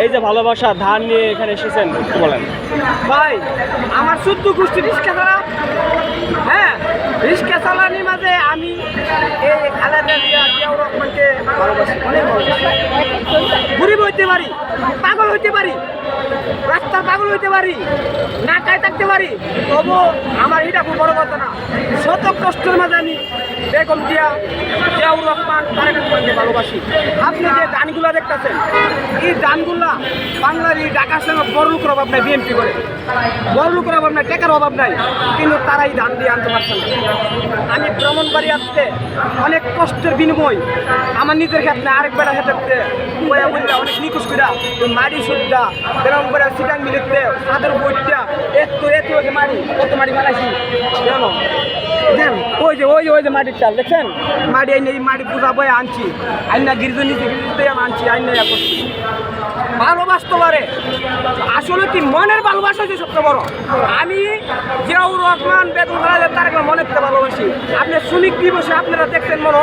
এই যে ভালোবাসা ধান নিয়ে এখানে এসেছেন একটু বলেন। ভাই আমার শুদ্ধ গোষ্ঠী রিক্সা চালা, হ্যাঁ রিক্সা চালানির মাঝে আমি এই খালেদা জিয়াউর রহমানকে ভালোবাসি, অনেক ভালোবাসি। গরিব হইতে পারি, পাগল হইতে পারি, রাস্তার পাগল হইতে পারি, না খাই থাকতে পারি, তবু আমার এটা খুব বড় কথা না। শত কষ্টের মাঝে আমি বেগম জিয়াউর রহমান তারেক রহমানকে ভালোবাসি। আপনি যে গানগুলা দেখতেছেন, এই গানগুলা বাংলার এই ঢাকার সঙ্গে বড় লোকের অভাব নাই, বিএনপি করে বড় লোকের অভাব নাই, টেকার অভাব নাই, কিন্তু তারাই ধান দিয়ে আনতে পারছে না। আমি ভ্রমণবাড়ি আসতে অনেক কষ্টের বিনিময় আমার নিজের ক্ষেত্রে আরেক বেড়া ক্ষেত্রে অনেক নিকুশ করা মাড়ি সুদ্ধা এরকম করে সিটাং মিলিতে সাদের বইটা এত মাড়ি কত মাড়ি ফেলাইছি কেন ওই যে মাটির চাল দেখছেন, মাটি আইনে এই মাটি পূজা বয়ে আনছি, আইনা গির্জ নিচে আনছি, আইনা করছি। ভালোবাসতে পারে আসলে কি মনের ভালোবাসা হচ্ছে সবচেয়ে বড়। আমি জিয়াউর রহমান বেগম খালেদা তারেক মনের ভালোবাসি। আপনি শ্রমিক দিবসে আপনারা দেখছেন মনে